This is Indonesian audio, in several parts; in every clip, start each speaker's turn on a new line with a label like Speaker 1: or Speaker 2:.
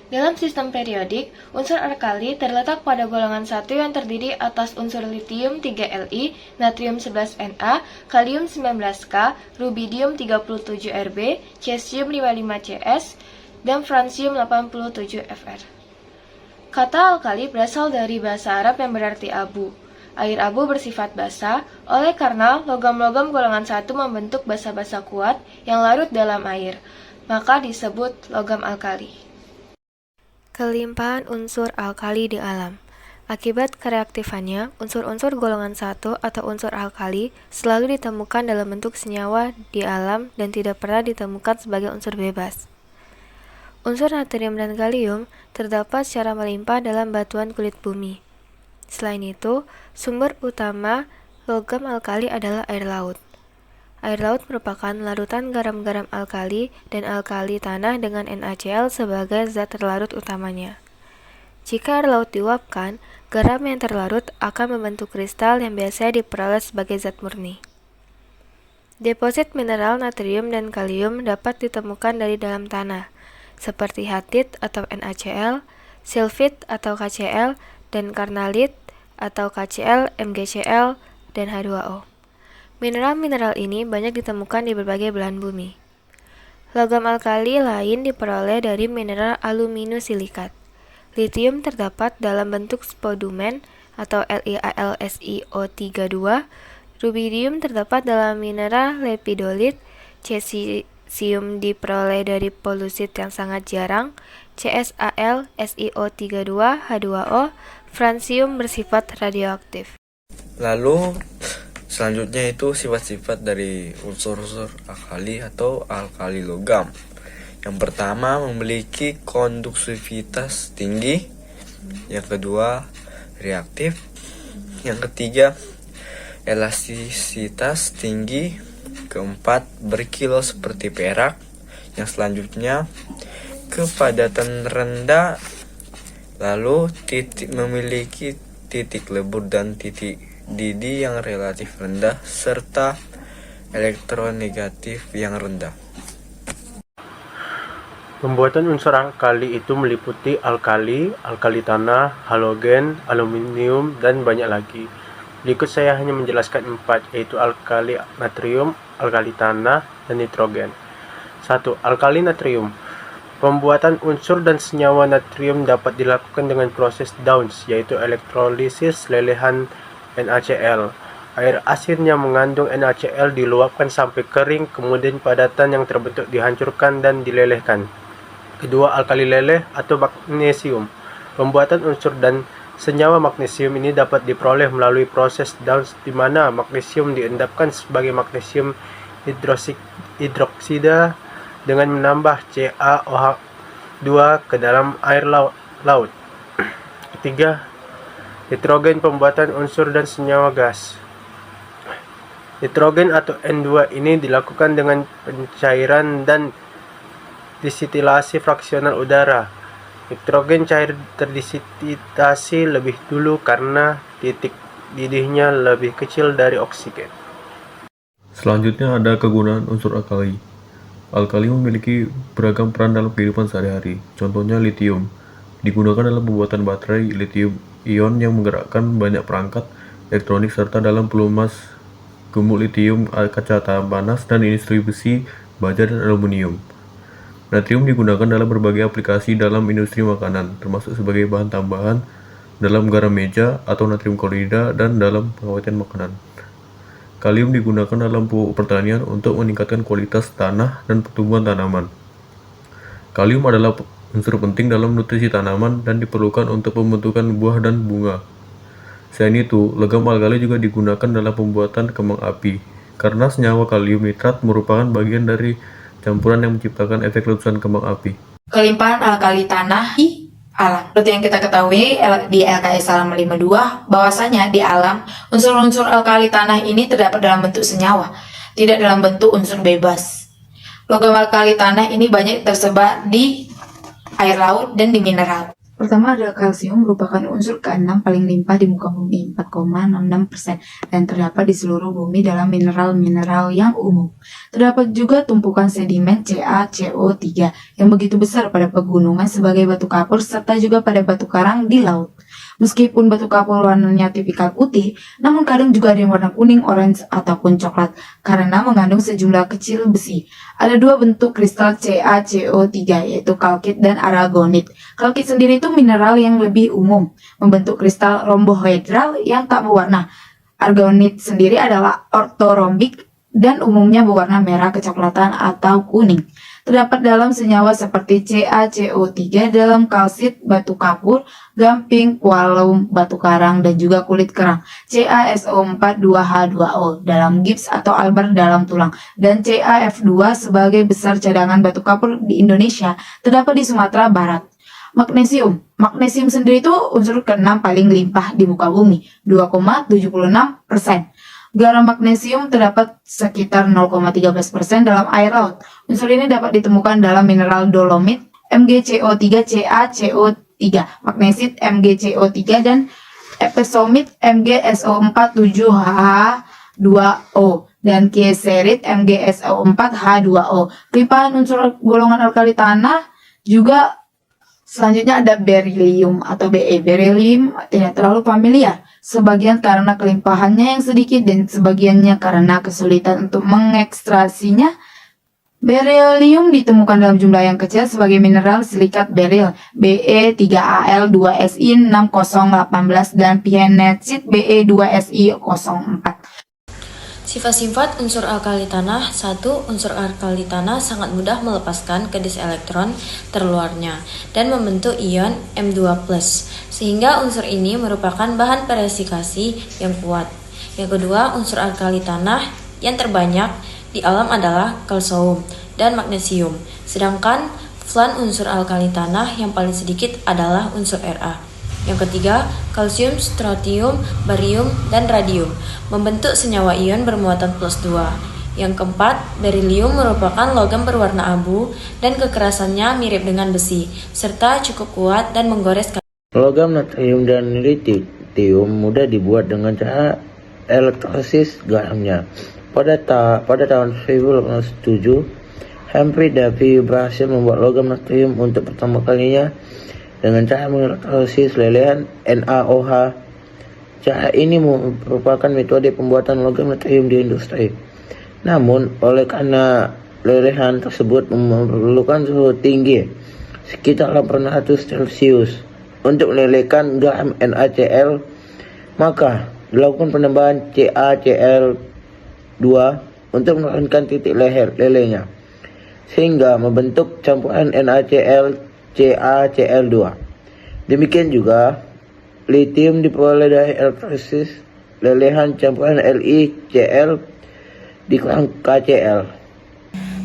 Speaker 1: Dalam sistem periodik, unsur alkali terletak pada golongan 1 yang terdiri atas unsur litium 3Li, natrium 11Na, kalium 19K, rubidium 37Rb, cesium 55Cs, dan francium 87Fr. Kata alkali berasal dari bahasa Arab yang berarti abu. Air abu bersifat basa, oleh karena logam-logam golongan 1 membentuk basa-basa kuat yang larut dalam air, maka disebut logam alkali. Kelimpahan unsur alkali di alam. Akibat kereaktifannya, unsur-unsur golongan 1 atau unsur alkali selalu ditemukan dalam bentuk senyawa di alam dan tidak pernah ditemukan sebagai unsur bebas. Unsur natrium dan kalium terdapat secara melimpah dalam batuan kulit bumi. Selain itu, sumber utama logam alkali adalah air laut. Air laut merupakan larutan garam-garam alkali dan alkali tanah dengan NaCl sebagai zat terlarut utamanya. Jika air laut diuapkan, garam yang terlarut akan membentuk kristal yang biasanya diperoleh sebagai zat murni. Deposit mineral natrium dan kalium dapat ditemukan dari dalam tanah, seperti hatit atau NaCl, silfit atau KCl, dan karnalit atau KCl, MgCl, dan H2O. Mineral-mineral ini banyak ditemukan di berbagai belahan bumi. Logam alkali lain diperoleh dari mineral aluminosilikat. Litium terdapat dalam bentuk spodumen atau LiAlSiO32. Rubidium terdapat dalam mineral lepidolit. Cesium diperoleh dari polusit yang sangat jarang. CsAl, SiO32, H2O. Francium bersifat radioaktif.
Speaker 2: Lalu selanjutnya itu sifat-sifat dari unsur-unsur alkali atau alkali logam. Yang pertama, memiliki konduksivitas tinggi. Yang kedua, reaktif. Yang ketiga, elastisitas tinggi. Keempat, berkilau seperti perak. Yang selanjutnya, kepadatan rendah. Lalu memiliki titik lebur dan titik didih yang relatif rendah serta elektronegatif yang rendah.
Speaker 3: Pembuatan unsur alkali itu meliputi alkali, alkali tanah, halogen, aluminium, dan banyak lagi. Berikut saya hanya menjelaskan 4, yaitu alkali natrium, alkali tanah, dan nitrogen. 1. Alkali natrium. Pembuatan unsur dan senyawa natrium dapat dilakukan dengan proses Downs, yaitu elektrolisis lelehan NaCl. Air asin yang mengandung NaCl diluapkan sampai kering, kemudian padatan yang terbentuk dihancurkan dan dilelehkan. Kedua, alkali leleh atau magnesium. Pembuatan unsur dan senyawa magnesium ini dapat diperoleh melalui proses Downs, di mana magnesium diendapkan sebagai magnesium hidroksida dengan menambah CaOH2 ke dalam air laut. Ketiga, nitrogen. Pembuatan unsur dan senyawa gas. Nitrogen atau N2 ini dilakukan dengan pencairan dan disitilasi fraksional udara. Nitrogen cair terdisilitasi lebih dulu karena titik didihnya lebih kecil dari oksigen.
Speaker 4: Selanjutnya ada kegunaan unsur alkali. Alkali memiliki beragam peran dalam kehidupan sehari-hari. Contohnya litium. Digunakan dalam pembuatan baterai litium ion yang menggerakkan banyak perangkat elektronik serta dalam pelumas gemuk litium, kaca panas, dan industri besi, baja, dan aluminium. Natrium digunakan dalam berbagai aplikasi dalam industri makanan, termasuk sebagai bahan tambahan dalam garam meja atau natrium klorida dan dalam pengawetan makanan. Kalium digunakan dalam pupuk pertanian untuk meningkatkan kualitas tanah dan pertumbuhan tanaman. Kalium adalah unsur penting dalam nutrisi tanaman dan diperlukan untuk pembentukan buah dan bunga. Selain itu, logam alkali juga digunakan dalam pembuatan kembang api, karena senyawa kalium nitrat merupakan bagian dari campuran yang menciptakan efek letusan kembang api.
Speaker 5: Kelimpahan alkali tanah di alam. Seperti yang kita ketahui di LKS Alam 52, bahwasanya di alam, unsur-unsur alkali tanah ini terdapat dalam bentuk senyawa, tidak dalam bentuk unsur bebas. Logam alkali tanah ini banyak tersebar di air laut dan di mineral. Pertama adalah kalsium, merupakan unsur ke-6 paling limpah di muka bumi 4,66% dan terdapat di seluruh bumi dalam mineral-mineral yang umum. Terdapat juga tumpukan sedimen CaCO3 yang begitu besar pada pegunungan sebagai batu kapur serta juga pada batu karang di laut. Meskipun batu kapur warnanya tipikal putih, namun kadang juga ada yang warna kuning, orange, ataupun coklat karena mengandung sejumlah kecil besi. Ada dua bentuk kristal CaCO3 yaitu kalkit dan aragonit. Kalkit sendiri itu mineral yang lebih umum, membentuk kristal rombohedral yang tak berwarna. Aragonit sendiri adalah ortorombik dan umumnya berwarna merah kecoklatan atau kuning. Terdapat dalam senyawa seperti CaCO3 dalam kalsit batu kapur, gamping, kualum, batu karang, dan juga kulit kerang. CaSO4 2H2O dalam gips atau albar dalam tulang. Dan CaF2 sebagai besar cadangan batu kapur di Indonesia terdapat di Sumatera Barat. Magnesium. Magnesium sendiri itu unsur ke-6 paling limpah di muka bumi, 2,76%. Garam magnesium terdapat sekitar 0,13% dalam air laut. Unsur ini dapat ditemukan dalam mineral dolomit, MgCO3, CaCO3, magnesit, MgCO3, dan epesomit, MgSO4 7H2O, dan kieserit, MgSO4H2O. Limpahan unsur golongan alkali tanah juga. Selanjutnya ada berilium atau Be. Berilium tidak terlalu familiar, sebagian karena kelimpahannya yang sedikit dan sebagiannya karena kesulitan untuk mengekstrasinya. Berilium ditemukan dalam jumlah yang kecil sebagai mineral silikat beril Be3Al2Si6018 dan pienetsit Be2Si04.
Speaker 6: Sifat-sifat unsur alkali tanah. 1. Unsur alkali tanah sangat mudah melepaskan kedis elektron terluarnya dan membentuk ion M2+, sehingga unsur ini merupakan bahan perisikasi yang kuat. Yang kedua, unsur alkali tanah yang terbanyak di alam adalah kalsium dan magnesium, sedangkan flan unsur alkali tanah yang paling sedikit adalah unsur Ra. Yang ketiga, kalsium, strontium, barium, dan radium membentuk senyawa ion bermuatan +2. Yang keempat, berilium merupakan logam berwarna abu dan kekerasannya mirip dengan besi, serta cukup kuat dan menggores.
Speaker 7: Logam natrium dan litium mudah dibuat dengan cara elektrolisis garamnya. Pada tahun 1807, Humphrey Davy berhasil membuat logam natrium untuk pertama kalinya dengan cara mengelektrolisis lelehan NaOH. Cara ini merupakan metode pembuatan logam natrium di industri. Namun, oleh karena lelehan tersebut memerlukan suhu tinggi, sekitar 800 Celcius, untuk melelehkan garam NaCl, maka dilakukan penambahan CaCl2 untuk menurunkan titik lelehnya, sehingga membentuk campuran NaCl CaCl2. Demikian juga, litium diperoleh dari elektrolisis lelehan campuran LiCl dikurang KCl.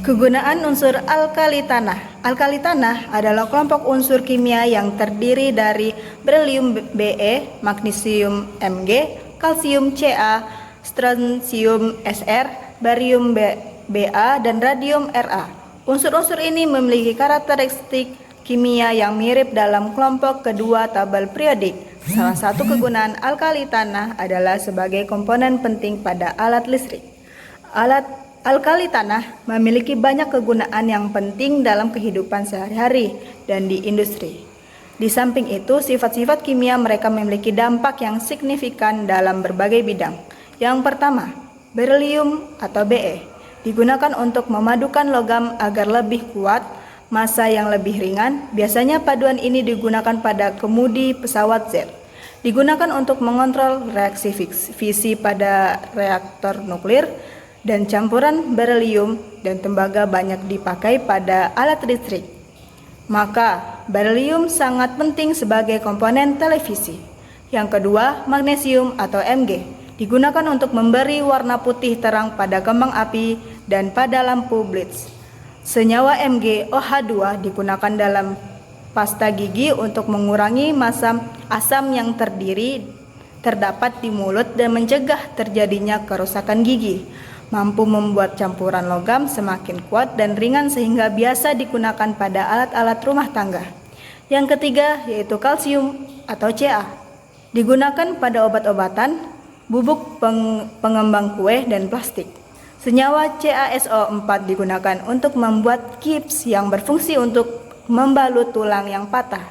Speaker 8: Kegunaan unsur alkali tanah. Alkali tanah adalah kelompok unsur kimia yang terdiri dari berilium Be, magnesium Mg, kalsium Ca, strontium Sr, barium Ba, dan radium Ra. Unsur-unsur ini memiliki karakteristik kimia yang mirip dalam kelompok kedua tabel periodik. Salah satu kegunaan alkali tanah adalah sebagai komponen penting pada alat listrik. Alkali tanah memiliki banyak kegunaan yang penting dalam kehidupan sehari-hari dan di industri. Di samping itu, sifat-sifat kimia mereka memiliki dampak yang signifikan dalam berbagai bidang. Yang pertama, berilium atau Be digunakan untuk memadukan logam agar lebih kuat, massa yang lebih ringan. Biasanya paduan ini digunakan pada kemudi pesawat jet. Digunakan untuk mengontrol reaksi fisi pada reaktor nuklir, dan campuran berilium dan tembaga banyak dipakai pada alat listrik. Maka, berilium sangat penting sebagai komponen televisi. Yang kedua, magnesium atau Mg digunakan untuk memberi warna putih terang pada kembang api dan pada lampu blitz. Senyawa MgOH2 digunakan dalam pasta gigi untuk mengurangi asam yang terdapat di mulut dan mencegah terjadinya kerusakan gigi. Mampu membuat campuran logam semakin kuat dan ringan sehingga biasa digunakan pada alat-alat rumah tangga. Yang ketiga yaitu kalsium atau Ca. Digunakan pada obat-obatan, bubuk pengembang kue, dan plastik. Senyawa CaSO4 digunakan untuk membuat gips yang berfungsi untuk membalut tulang yang patah.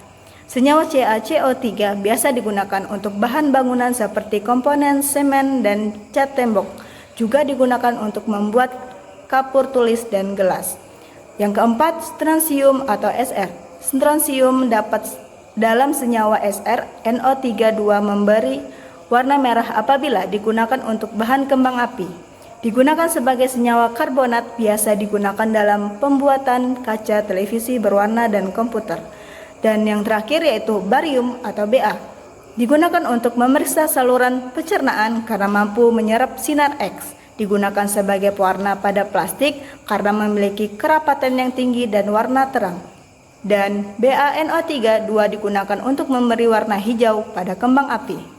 Speaker 8: Senyawa CaCO3 biasa digunakan untuk bahan bangunan seperti komponen semen dan cat tembok. Juga digunakan untuk membuat kapur tulis dan gelas. Yang keempat, strontium atau Sr. Strontium dapat dalam senyawa Sr, NO32 memberi warna merah apabila digunakan untuk bahan kembang api. Digunakan sebagai senyawa karbonat, biasa digunakan dalam pembuatan kaca televisi berwarna dan komputer. Dan yang terakhir yaitu barium atau Ba. Digunakan untuk memeriksa saluran pencernaan karena mampu menyerap sinar X. Digunakan sebagai pewarna pada plastik karena memiliki kerapatan yang tinggi dan warna terang. Dan BaNO3 digunakan untuk memberi warna hijau pada kembang api.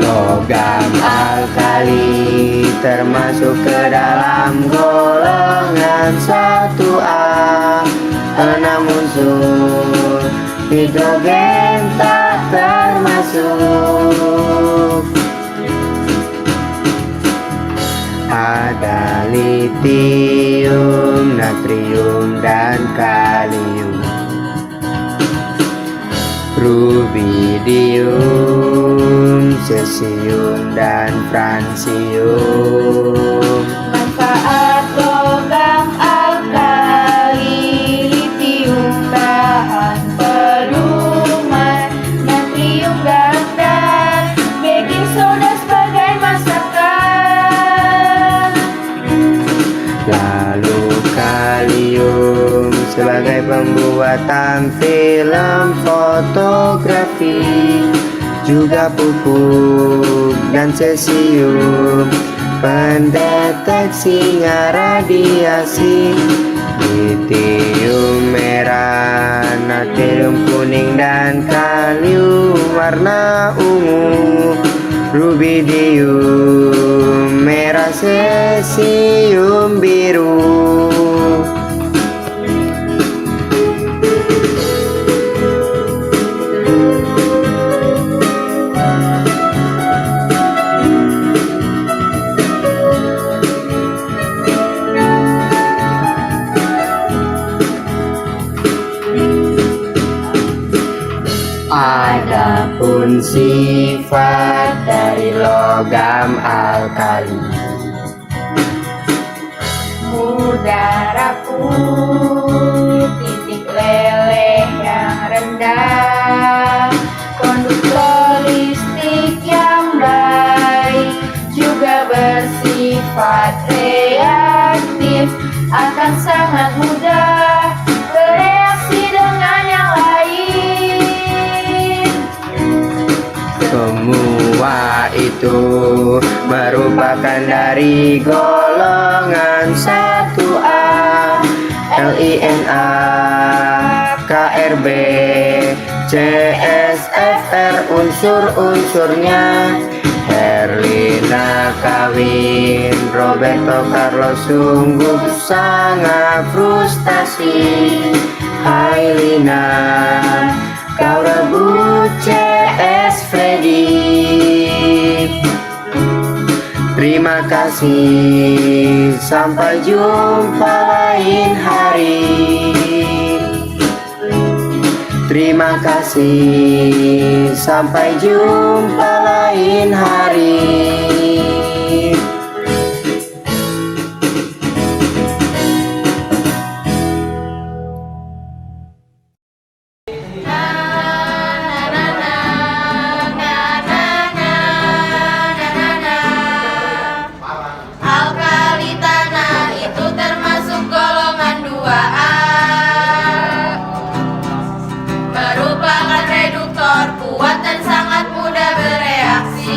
Speaker 7: Logam alkali termasuk ke dalam golongan 1A. 6 unsur hidrogen tak termasuk. Ada litium, natrium, dan kalium. Rubidium, cesium, dan fransium.
Speaker 5: Manfaat logam alkali, litium bahan pelumas, natrium ganda, baking soda sebagai masakan.
Speaker 7: Lalu kalium sebagai pembuatan film fotografi, juga pupuk dan cesium pendeteksinya radiasi. Litium merah, natrium kuning, dan kalium warna ungu. Rubidium merah, cesium biru. Adapun sifat dari logam alkali:
Speaker 5: Mudah rapuh, titik leleh yang rendah, konduktor listrik yang baik, juga bersifat reaktif, akan sangat mudah bereaksi dengan yang lain.
Speaker 7: Semua itu merupakan dari golongan 1A. LINA, KRB, CSFR unsur-unsurnya. Herlina kawin, Roberto Carlos sungguh sangat frustasi. Hai Lina, kau rebut CS Freddy. Terima kasih, sampai jumpa lain hari. Terima kasih, sampai jumpa lain hari.
Speaker 5: Alkali tanah itu termasuk golongan 2A, merupakan reduktor kuat dan sangat mudah bereaksi.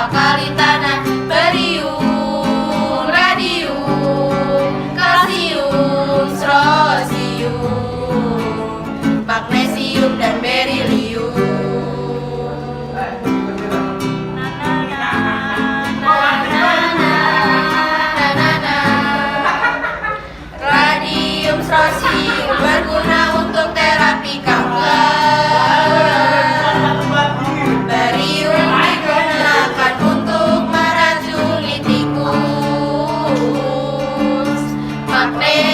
Speaker 5: alkali tanah, barium, radium, kalsium, strosium, magnesium dan berilium. Radium, strosium berguna untuk terapi kanker. Barium digunakan untuk meracuni tikus. Magnesium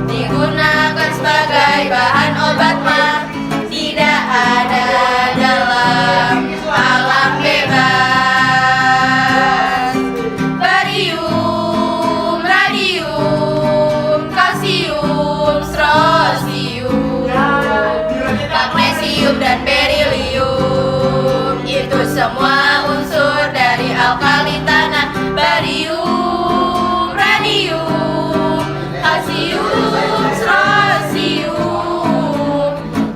Speaker 5: digunakan sebagai bahan obat mah tidak ada dalam alam bebas. Barium, radium, kalsium, strosium, magnesium dan berilium itu semua unsur dari alkali tanah. Barium, radium, kalsium, strosium,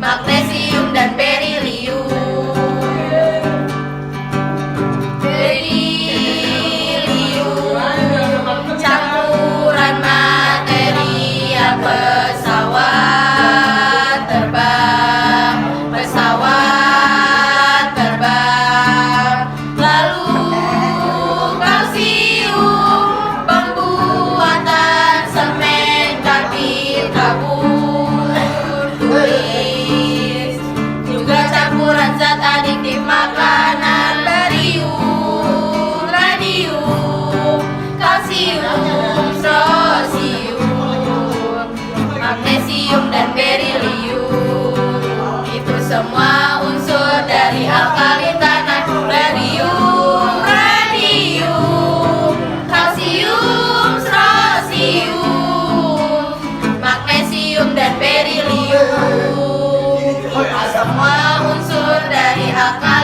Speaker 5: magnesium dan berilium. Berilium campuran material pesawat terbang, lalu kalsium pembuatan semen, karbit, tabur tulis, juga campuran zat adiktif makanan. Barium, radium, kalsium, strosium, magnesium dan berilium itu semua unsur dari alkali tanah. Barium, radium, kalsium, strosium, magnesium dan berilium semua unsur dari alkali